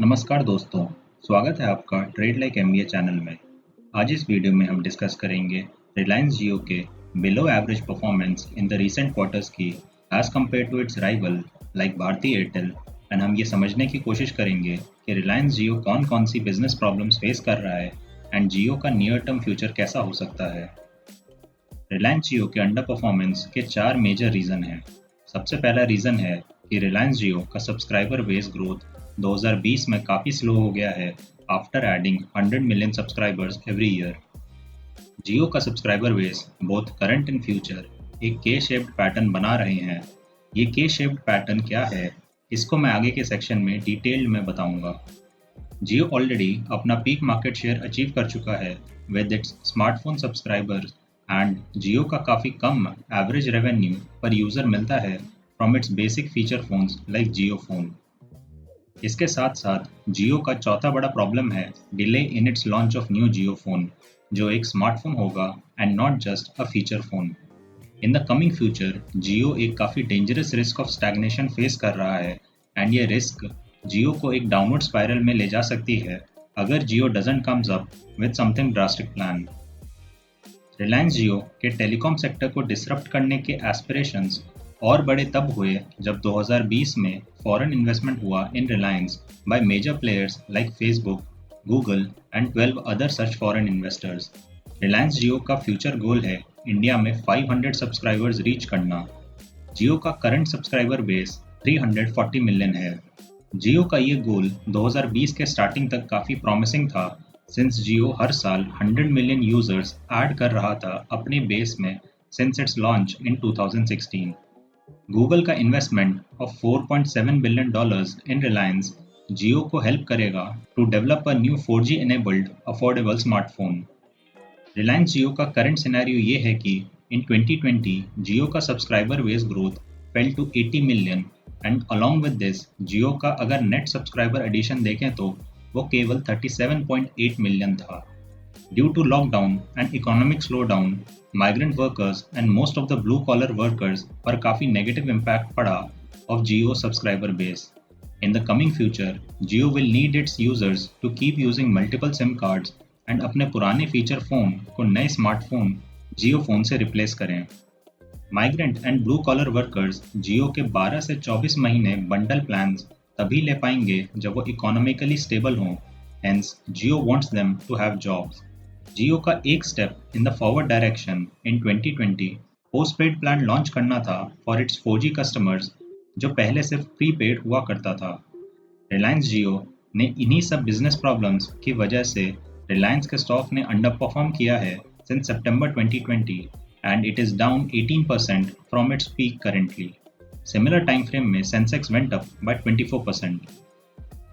नमस्कार दोस्तों, स्वागत है आपका ट्रेड लाइक एमबीए चैनल में। आज इस वीडियो में हम डिस्कस करेंगे रिलायंस जियो के below average performance in the recent quarters की as compare to its rival like Bharti Airtel. And हम ये समझने की कोशिश करेंगे कि रिलायंस जियो कौन कौन सी बिजनेस प्रॉब्लम्स फेस कर रहा है एंड जियो का नियर टर्म फ्यूचर कैसा हो सकता है। रिलायंस जियो के अंडर परफॉर्मेंस के 4 मेजर रीज़न हैं। सबसे पहला रीज़न है कि रिलायंस जियो का सब्सक्राइबर बेस ग्रोथ 2020 में काफ़ी स्लो हो गया है after adding 100 million subscribers every year. Jio का subscriber base both current and future एक के शेप्ड पैटर्न बना रहे हैं। ये के शेप्ड पैटर्न क्या है, इसको मैं आगे के सेक्शन में डिटेल्ड में बताऊंगा। जियो ऑलरेडी अपना पीक मार्केट शेयर अचीव कर चुका है with its smartphone subscribers and Jio का काफ़ी कम एवरेज रेवेन्यू पर यूज़र मिलता है from its basic feature phones like Jio phone. इसके साथ साथ जियो का चौथा बड़ा प्रॉब्लम है delay in its launch of new Jio phone, जो एक स्मार्टफोन होगा and not just a feature phone. In the coming future Jio एक काफ़ी dangerous risk of stagnation face कर रहा है एंड ये रिस्क जियो को एक डाउनवर्ड स्पाइरल में ले जा सकती है अगर Jio doesn't comes up with something drastic plan. Reliance Jio के टेलीकॉम सेक्टर को डिसरप्ट करने के एस्पिरेशंस और बड़े तब हुए जब 2020 में फॉरेन इन्वेस्टमेंट हुआ in Reliance by major players like Facebook, Google and 12 other such foreign investors. Reliance Jio का फ्यूचर गोल है इंडिया में 500 सब्सक्राइबर्स रीच करना। जियो का करंट सब्सक्राइबर बेस 340 मिलियन है। जियो का ये गोल 2020 के स्टार्टिंग तक काफ़ी प्रॉमिसिंग था सिंस जियो हर साल 100 मिलियन यूजर्स ऐड कर रहा था अपने बेस में since its launch in 2016। Google का investment of $4.7 billion in Reliance Jio को हेल्प करेगा to develop a new 4G enabled affordable smartphone. Reliance Jio का करंट सिनेरियो ये है कि इन 2020 जियो का subscriber base growth fell to 80 million and along with this Jio का अगर नेट सब्सक्राइबर एडिशन देखें तो वो केवल 37.8 मिलियन था। Due to lockdown and economic slowdown, migrant workers and most of the blue-collar workers पर काफ़ी negative impact पड़ा of Jio subscriber base. In the coming future, Jio will need its users to keep using multiple SIM cards and अपने पुराने feature phone को नए smartphone Jio phone से replace करें। Migrant and blue-collar workers Jio के 12 से 24 महीने bundle plans तभी ले पाएंगे जब वो इकोनॉमिकली स्टेबल हों। Hence, Jio wants them to have jobs. जियो का एक step in the forward direction in 2020 postpaid plan launch करना था फॉर इट्स 4G कस्टमर्स जो पहले सिर्फ प्रीपेड हुआ करता था। रिलायंस जियो ने इन्हीं सब बिजनेस प्रॉब्लम्स की वजह से रिलायंस के स्टॉक ने अंडर परफॉर्म किया है since September 2020 and it is down 18% from its peak currently. Similar time frame में सेंसेक्स वेंट अप बाय 24%।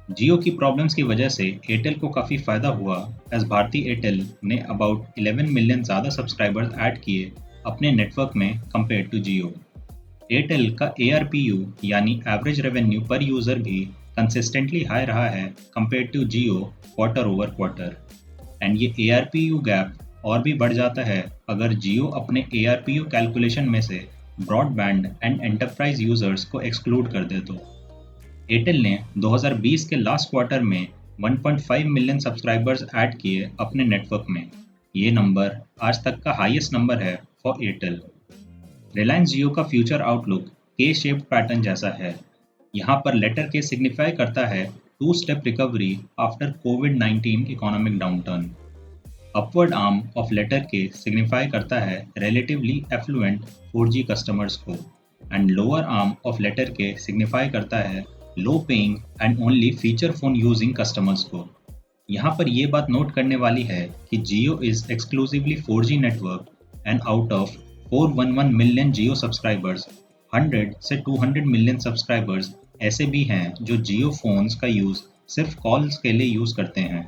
जियो की प्रॉब्लम्स की वजह से एयरटेल को काफ़ी फ़ायदा हुआ एज भारती एयरटेल ने अबाउट 11 मिलियन ज़्यादा सब्सक्राइबर्स ऐड किए अपने नेटवर्क में कंपेयर टू जियो। एयरटेल का ARPU यानी एवरेज रेवेन्यू पर यूज़र भी कंसिस्टेंटली हाई रहा है compare to Jio quarter over quarter and ये ARPU गैप और भी बढ़ जाता है अगर जियो अपने ARPU कैलकुलेशन में से ब्रॉडबैंड एंड एंटरप्राइज यूज़र्स को एक्सक्लूड कर दे तो। एयरटेल ने 2020 के लास्ट क्वार्टर में 1.5 मिलियन सब्सक्राइबर्स ऐड किए अपने नेटवर्क में। ये नंबर आज तक का हाईएस्ट नंबर है फॉर एयरटेल। रिलायंस जियो का फ्यूचर आउटलुक के शेप्ड पैटर्न जैसा है। यहाँ पर लेटर के सिग्निफाई करता है 2 स्टेप रिकवरी आफ्टर कोविड-19 economic downturn. Upward arm of letter K signify करता है रिलेटिवली एफ्लुएंट 4G कस्टमर्स को and lower arm of letter K signify करता है low paying and only feature phone using customers को। यहाँ पर ये बात नोट करने वाली है कि Jio is exclusively 4G network and out of 411 million Jio subscribers 100 से 200 मिलियन सब्सक्राइबर्स ऐसे भी हैं जो जियो फोन्स का यूज़ सिर्फ कॉल्स के लिए यूज़ करते हैं।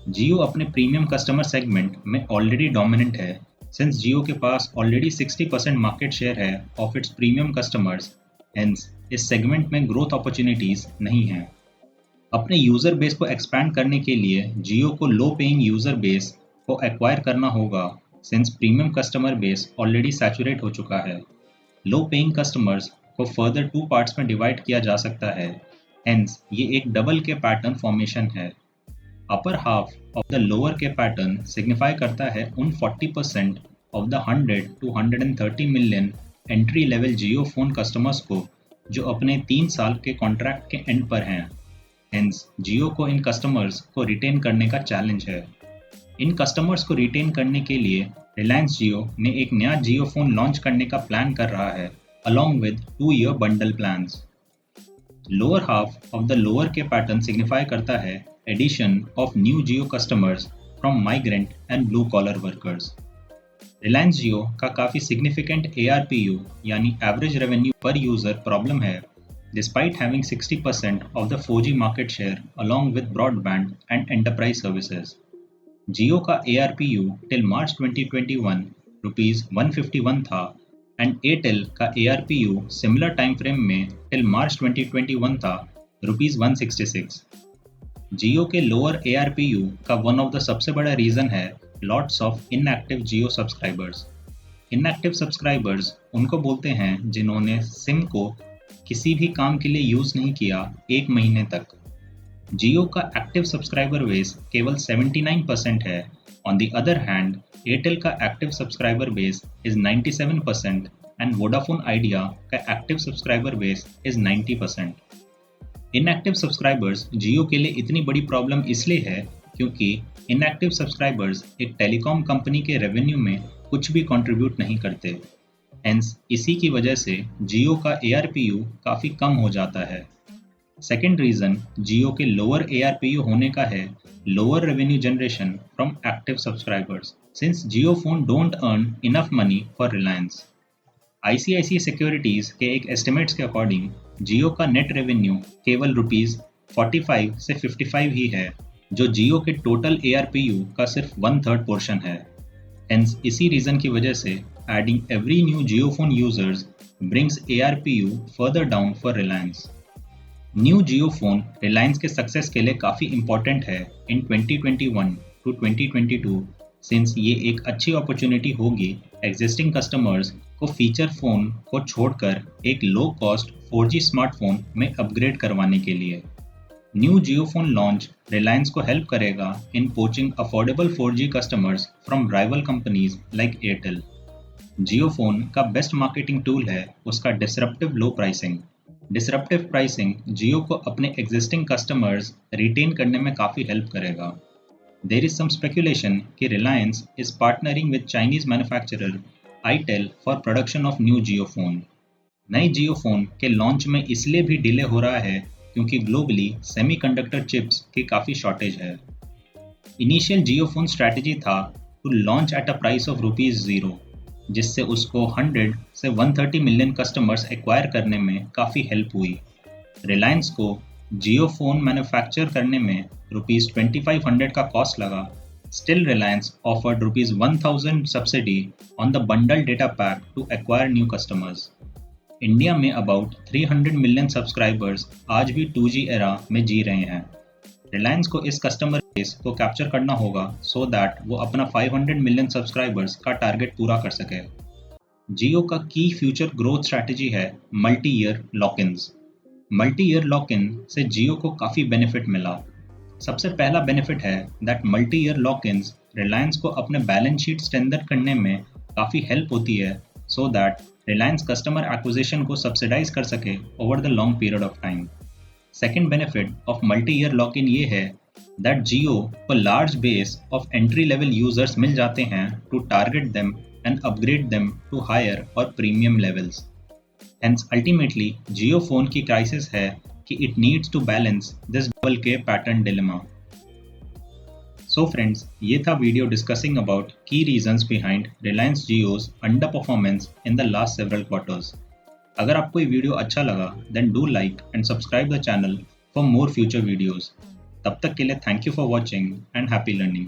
जियो अपने प्रीमियम कस्टमर सेगमेंट में ऑलरेडी डोमिनेंट है सिंस जियो के पास ऑलरेडी 60% मार्केट शेयर है of its premium customers. Hence इस सेगमेंट में ग्रोथ अपॉर्चुनिटीज़ नहीं हैं। अपने यूज़र बेस को एक्सपैंड करने के लिए जियो को लो पेइंग यूज़र बेस को एक्वायर करना होगा since premium customer base already saturate हो चुका है। लो पेइंग कस्टमर्स को फर्दर 2 पार्ट्स में डिवाइड किया जा सकता है। Hence, ये एक डबल के पैटर्न फॉर्मेशन है। Upper half of the lower के पैटर्न सिग्निफाई करता है उन 40% of the 100 to 130 million entry level Jio phone customers को जो अपने 3 साल के कॉन्ट्रैक्ट के एंड पर हैं। हेंस जियो को इन कस्टमर्स को रिटेन करने का चैलेंज है। इन कस्टमर्स को रिटेन करने के लिए रिलायंस जियो ने एक नया जियो फोन लॉन्च करने का प्लान कर रहा है along with 2-year bundle plans. Lower half of the lower के पैटर्न सिग्निफाई करता है addition of new Jio customers from migrant and blue collar workers. Reliance Jio का काफ़ी सिग्निफिकेंट ARPU यानी average revenue per user problem है despite having 60% of the 4G market share along with broadband and enterprise services. Jio का ARPU till March 2021 ₹151 था and Airtel का ARPU similar time frame में till March 2021 था ₹166। जियो के लोअर ARPU का one of the सबसे बड़ा रीज़न है lots of inactive Jio subscribers. Inactive subscribers उनको बोलते हैं जिन्होंने सिम को किसी भी काम के लिए यूज़ नहीं किया 1 महीने तक। जियो का एक्टिव सब्सक्राइबर बेस केवल 79% है। On the other hand Airtel का active subscriber base is 97% and Vodafone Idea का active subscriber base is 90%। Inactive subscribers Jio के लिए इतनी बड़ी प्रॉब्लम इसलिए है क्योंकि इनएक्टिव सब्सक्राइबर्स एक टेलीकॉम कंपनी के रेवेन्यू में कुछ भी कंट्रीब्यूट नहीं करते। हेंस इसी की वजह से जियो का ARPU काफ़ी कम हो जाता है। सेकेंड रीज़न जियो के लोअर ARPU होने का है lower revenue generation from active subscribers since Jio phone don't earn enough money for Reliance. ICICI securities के एक एस्टिमेट्स के अकॉर्डिंग जियो का नेट रेवेन्यू केवल ₹45 से 55 ही है जो जियो के टोटल ARPU का सिर्फ 1/3 पोर्शन है। हेंस इसी रीज़न की वजह से adding every new Jio phone users brings ARPU further down for Reliance. New Jio phone Reliance के सक्सेस के लिए काफ़ी इम्पोर्टेंट है इन 2021 to 2022 सिंस ये एक अच्छी अपॉर्चुनिटी होगी एग्जिस्टिंग कस्टमर्स को फीचर फ़ोन को छोड़कर एक लो कॉस्ट 4G स्मार्टफोन में अपग्रेड करवाने के लिए। New Jio phone launch Reliance को हेल्प करेगा in poaching affordable 4G customers from rival companies like Airtel. Jio phone का बेस्ट मार्केटिंग टूल है उसका disruptive low pricing. Disruptive pricing Jio को अपने एग्जिस्टिंग कस्टमर्स रिटेन करने में काफ़ी हेल्प करेगा। देयर इज सम स्पेकुलेशन कि Reliance is partnering with Chinese manufacturer itel for production of new Jio phone. नए जियो फोन के लॉन्च में इसलिए भी डिले हो रहा है क्योंकि ग्लोबली सेमीकंडक्टर चिप्स की काफ़ी शॉर्टेज है। इनिशियल जियो फोन स्ट्रैटेजी था to launch at a price of ₹0 जिससे उसको 100 से 130 मिलियन कस्टमर्स एक्वायर करने में काफ़ी हेल्प हुई। रिलायंस को जियो फोन मैन्युफैक्चर करने में ₹2500 का कॉस्ट लगा। Still Reliance offered ₹1000 subsidy on the bundle data pack to acquire new customers. India में अबाउट 300 मिलियन सब्सक्राइबर्स आज भी 2G एरा में जी रहे हैं। रिलायंस को इस कस्टमर बेस को कैप्चर करना होगा सो दैट वो अपना 500 मिलियन सब्सक्राइबर्स का टारगेट पूरा कर सके। जियो का की फ्यूचर ग्रोथ स्ट्रैटेजी है multi year lock-ins. Multi year lock-in से जियो को काफ़ी बेनिफिट मिला। सबसे पहला बेनिफिट है दैट मल्टी ईयर लॉक-इन्स रिलायंस को अपने बैलेंस शीट स्ट्रेंथन करने में काफ़ी हेल्प होती है so that Reliance customer acquisition को सब्सिडाइज कर सके over the long period of time. Second benefit of multi year lock-in ये है दैट जियो को large base of entry level users मिल जाते हैं to target them and upgrade them to higher और premium levels. Hence ultimately Jio phone की crisis है कि it needs to balance this double K pattern dilemma. So friends, ये था video discussing about की reasons behind Reliance Jio's under performance in the last several quarters. अगर आपको ये वीडियो अच्छा लगा then do like and subscribe the channel for more future videos. तब तक के लिए thank you for watching and happy learning.